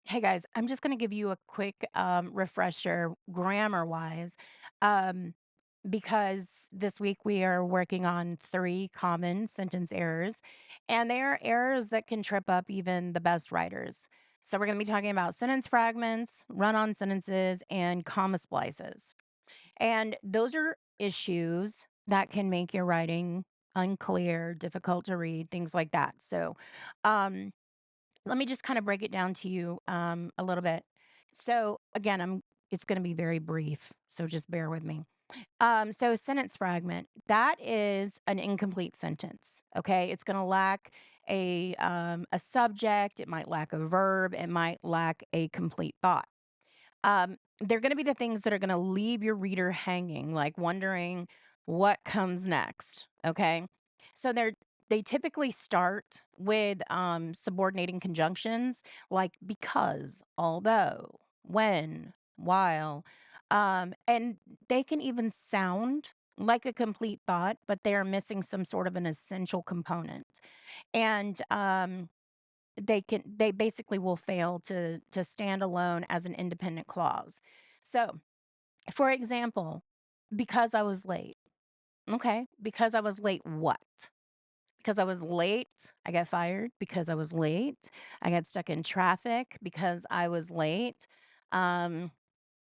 Hey guys, I'm just going to give you a quick refresher grammar wise, um, because this week we are working on three common sentence errors, and they are errors that can trip up even the best writers. So, we're going to be talking about sentence fragments, run on sentences, and comma splices. And those are issues that can make your writing unclear, difficult to read, things like that. Um, let me just kind of break it down to you a little bit. So again, I'm it's going to be very brief, so just bear with me. So a sentence fragment that is an incomplete sentence. Okay, it's going to lack a subject. It might lack a verb. It might lack a complete thought. They're going to be the things that are going to leave your reader hanging, like wondering what comes next. Okay. So they typically start with subordinating conjunctions like because, although, when, while. And they can even sound like a complete thought, but they are missing some sort of an essential component. And they basically will fail to stand alone as an independent clause. So, for example, because I was late. Okay, because I was late what? Because I was late, I got fired. Because I was late, I got stuck in traffic. Because I was late, um,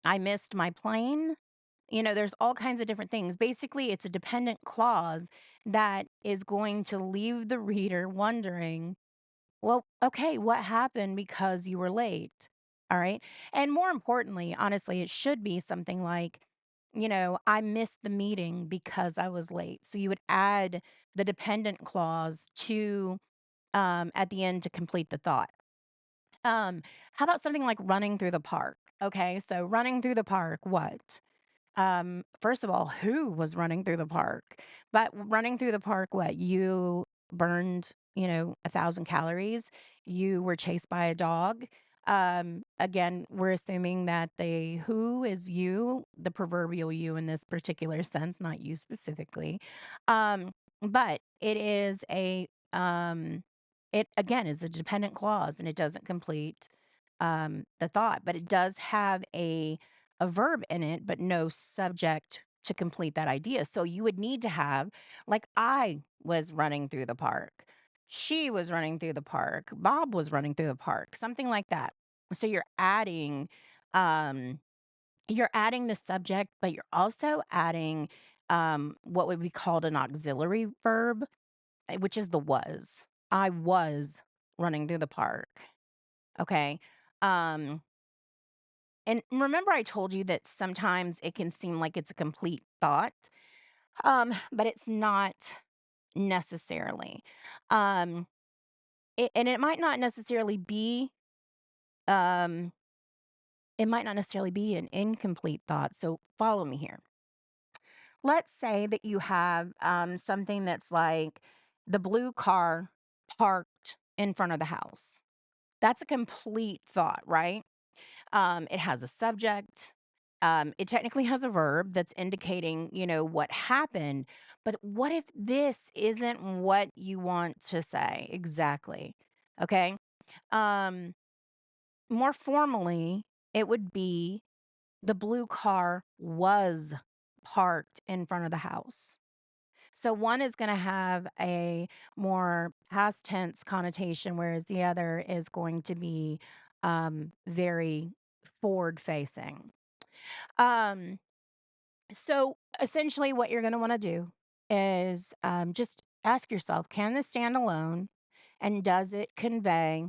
I missed my plane. There's all kinds of different things. Basically, it's a dependent clause that is going to leave the reader wondering, well, okay, what happened because you were late? All right. And more importantly, honestly, it should be something like, I missed the meeting because I was late. So you would add the dependent clause to at the end to complete the thought. Um, how about something like running through the park? Okay, so running through the park, what? First of all, who was running through the park? But running through the park, what? You burned, 1,000 calories. You were chased by a dog. Again, we're assuming that the who is you, the proverbial you in this particular sense, not you specifically. But it again is a dependent clause and it doesn't complete the thought, but it does have a verb in it, but no subject to complete that idea. So you would need to have, like, I was running through the park. She was running through the park. Bob was running through the park, something like that. So um, you're adding the subject, but you're also adding what would be called an auxiliary verb, which is the was. I was running through the park. Okay. Um, and remember I told you that sometimes it can seem like it's a complete thought, but it's not necessarily. Um, and um, it might not necessarily be an incomplete thought. So follow me here. Let's say that you have something that's like the blue car parked in front of the house. That's a complete thought, right? It has a subject. It technically has a verb that's indicating, what happened. But what if this isn't what you want to say exactly? Okay. Um, More formally, it would be the blue car was parked in front of the house. So one is going to have a more past tense connotation, whereas the other is going to be very forward facing. Um, so essentially, what you're going to want to do is just ask yourself, can this stand alone? And does it convey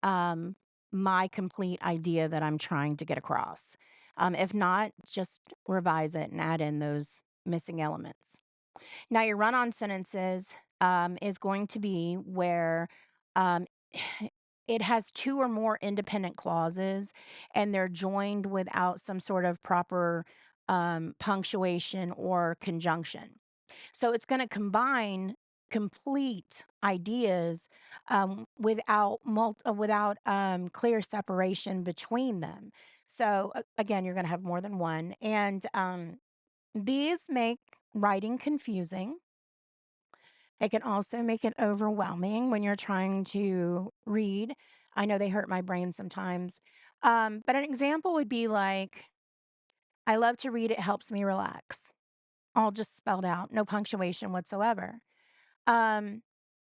um, my complete idea that I'm trying to get across? If not, just revise it and add in those missing elements. Now, your run on sentences is going to be where um, it has two or more independent clauses and they're joined without some sort of proper punctuation or conjunction. So it's going to combine complete ideas without clear separation between them. So again, you're going to have more than one, and these make writing confusing. It can also make it overwhelming when you're trying to read. I know they hurt my brain sometimes. But an example would be like, I love to read, it helps me relax. All just spelled out, no punctuation whatsoever. Um,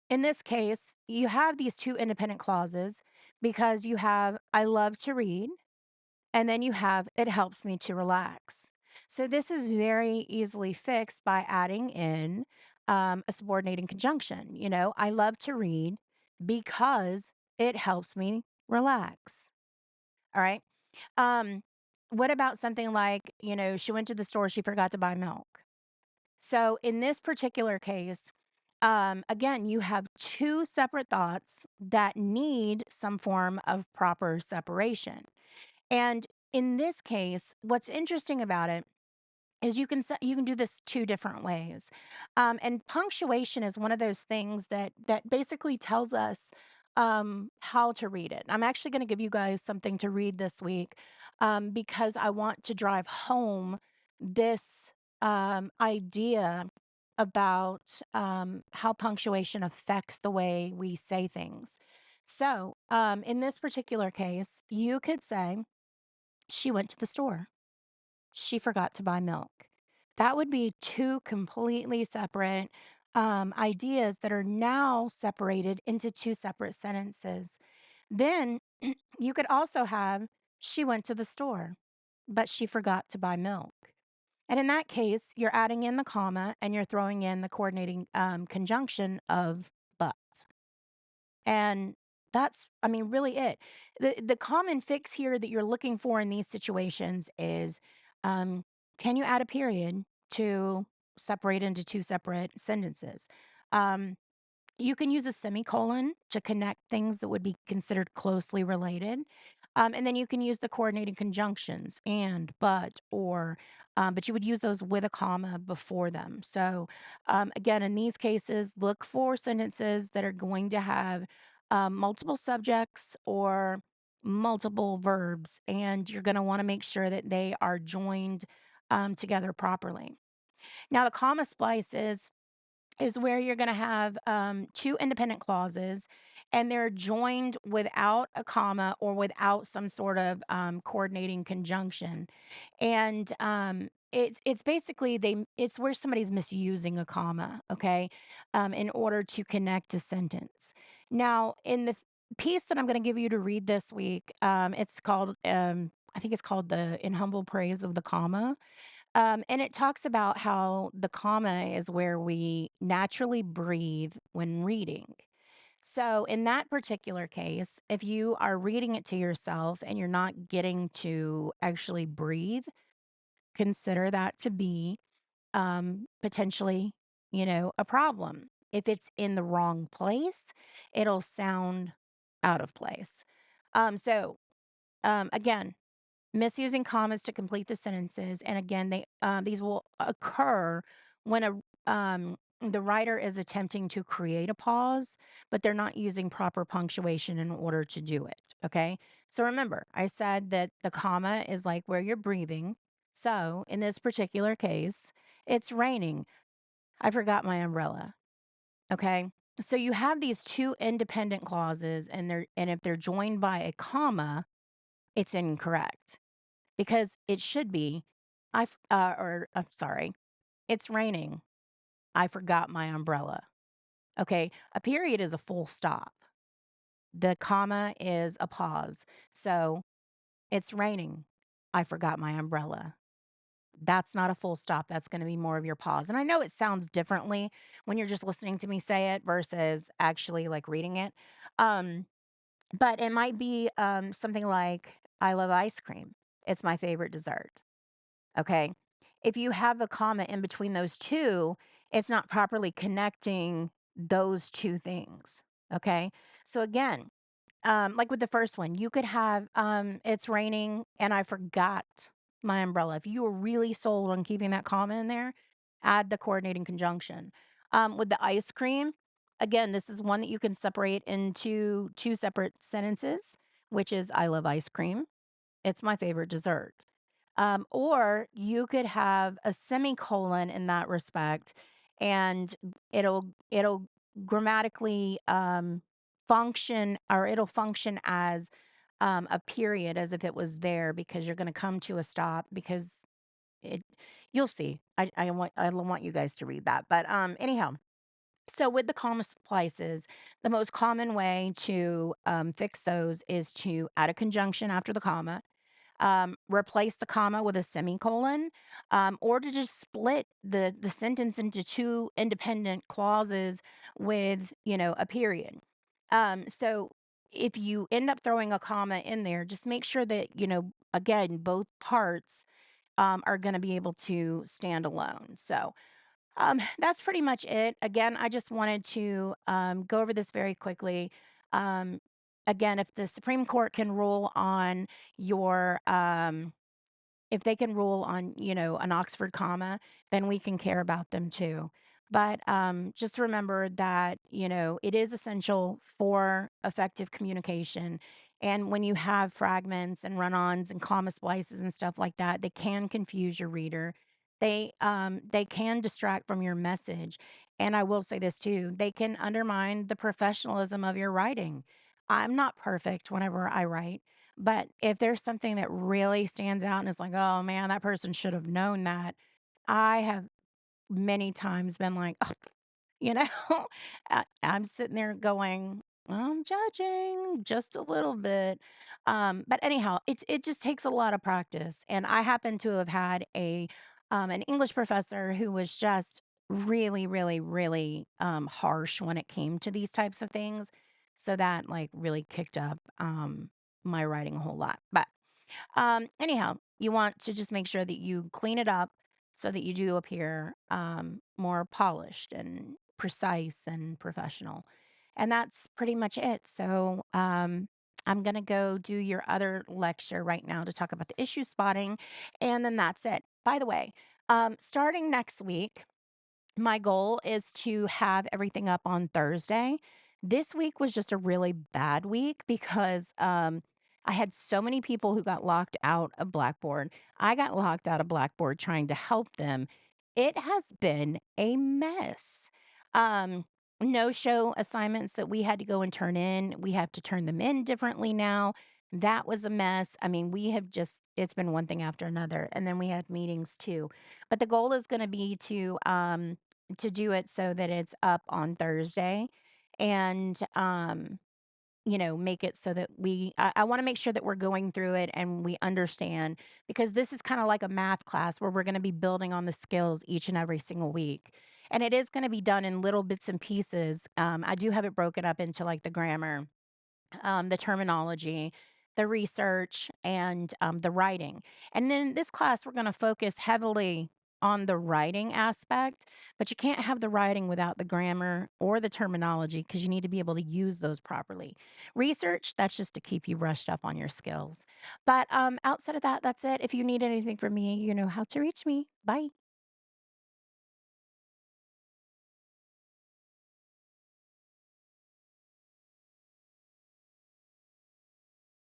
in this case, you have these two independent clauses because you have I love to read, and then you have it helps me to relax. So this is very easily fixed by adding in a subordinating conjunction. I love to read because it helps me relax. All right. Um, what about something like, she went to the store, she forgot to buy milk. So in this particular case, again, you have two separate thoughts that need some form of proper separation. And in this case, what's interesting about it is you can do this two different ways. And punctuation is one of those things that basically tells us how to read it. I'm actually going to give you guys something to read this week because I want to drive home this idea about how punctuation affects the way we say things. So, in this particular case, you could say, she went to the store. She forgot to buy milk. That would be two completely separate ideas that are now separated into two separate sentences. Then you could also have, she went to the store, but she forgot to buy milk. And in that case, you're adding in the comma and you're throwing in the coordinating conjunction of but. And that's, I mean, really it. The common fix here that you're looking for in these situations is, um, can you add a period to separate into two separate sentences? Um, you can use a semicolon to connect things that would be considered closely related. And then you can use the coordinating conjunctions and, but, or, but you would use those with a comma before them. So, again, in these cases, look for sentences that are going to have multiple subjects or multiple verbs, and you're going to want to make sure that they are joined together properly. Now, the comma splice is where you're going to have two independent clauses and they're joined without a comma or without some sort of coordinating conjunction. And it's basically it's where somebody's misusing a comma, okay, in order to connect a sentence. Now, in the piece that I'm going to give you to read this week, it's called I think it's called the In Humble Praise of the Comma, and it talks about how the comma is where we naturally breathe when reading. So, in that particular case, if you are reading it to yourself and you're not getting to actually breathe, consider that to be potentially, a problem. If it's in the wrong place, it'll sound out of place. So, again, misusing commas to complete the sentences, and again, these will occur when the writer is attempting to create a pause, but they're not using proper punctuation in order to do it, okay? So remember, I said that the comma is like where you're breathing. So, in this particular case, it's raining. I forgot my umbrella, okay? So you have these two independent clauses and if they're joined by a comma, it's incorrect. Because it should be, or I'm sorry, it's raining. I forgot my umbrella. Okay. A period is a full stop. The comma is a pause. So it's raining. I forgot my umbrella. That's not a full stop. That's going to be more of your pause. And I know it sounds differently when you're just listening to me say it versus actually like reading it. Um, but it might be something like, I love ice cream. It's my favorite dessert. Okay. If you have a comma in between those two, it's not properly connecting those two things. Okay. So again, like with the first one, you could have it's raining and I forgot my umbrella. If you were really sold on keeping that comma in there, add the coordinating conjunction. With the ice cream, again, this is one that you can separate into two separate sentences, which is I love ice cream. It's my favorite dessert. Or you could have a semicolon in that respect, and it'll grammatically function or it'll function as a period as if it was there because you're going to come to a stop because it you'll see. I want you guys to read that. But anyhow, so with the comma splices, the most common way to fix those is to add a conjunction after the comma, replace the comma with a semicolon, or to just split the sentence into two independent clauses with a period. So if you end up throwing a comma in there, just make sure that again both parts are going to be able to stand alone. So that's pretty much it. Again, I just wanted to go over this very quickly. Um, Again, if the Supreme Court can rule on your if they can rule on, an Oxford comma, then we can care about them too. But just remember that, it is essential for effective communication. And when you have fragments and run ons and comma splices and stuff like that, they can confuse your reader. They can distract from your message. And I will say this too, they can undermine the professionalism of your writing. I'm not perfect whenever I write. But if there's something that really stands out and is like, "Oh, man, that person should have known that," I have many times been like, "Oh," you know? I'm sitting there going, "I'm judging just a little bit." But anyhow, it just takes a lot of practice, and I happen to have had an English professor who was just really, really, really, harsh when it came to these types of things, so that, like, really kicked up, my writing a whole lot. But anyhow, you want to just make sure that you clean it up so that you do appear more polished and precise and professional. And that's pretty much it. So I'm going to go do your other lecture right now to talk about the issue spotting. And then that's it. By the way, starting next week, my goal is to have everything up on Thursday. This week was just a really bad week because I had so many people who got locked out of Blackboard. I got locked out of Blackboard trying to help them. It has been a mess. Um, no show assignments that we had to go and turn in. We have to turn them in differently now. That was a mess. I mean, it's been one thing after another. And then we had meetings too. But the goal is going to be to do it so that it's up on Thursday and, make it so that I want to make sure that we're going through it and we understand because this is kind of like a math class where we're going to be building on the skills each and every single week. And it is going to be done in little bits and pieces. I do have it broken up into like the grammar, the terminology, the research, and the writing. And then this class, we're going to focus heavily on the writing aspect, but you can't have the writing without the grammar or the terminology because you need to be able to use those properly. Research, that's just to keep you brushed up on your skills. But outside of that, that's it. If you need anything from me, you know how to reach me. Bye.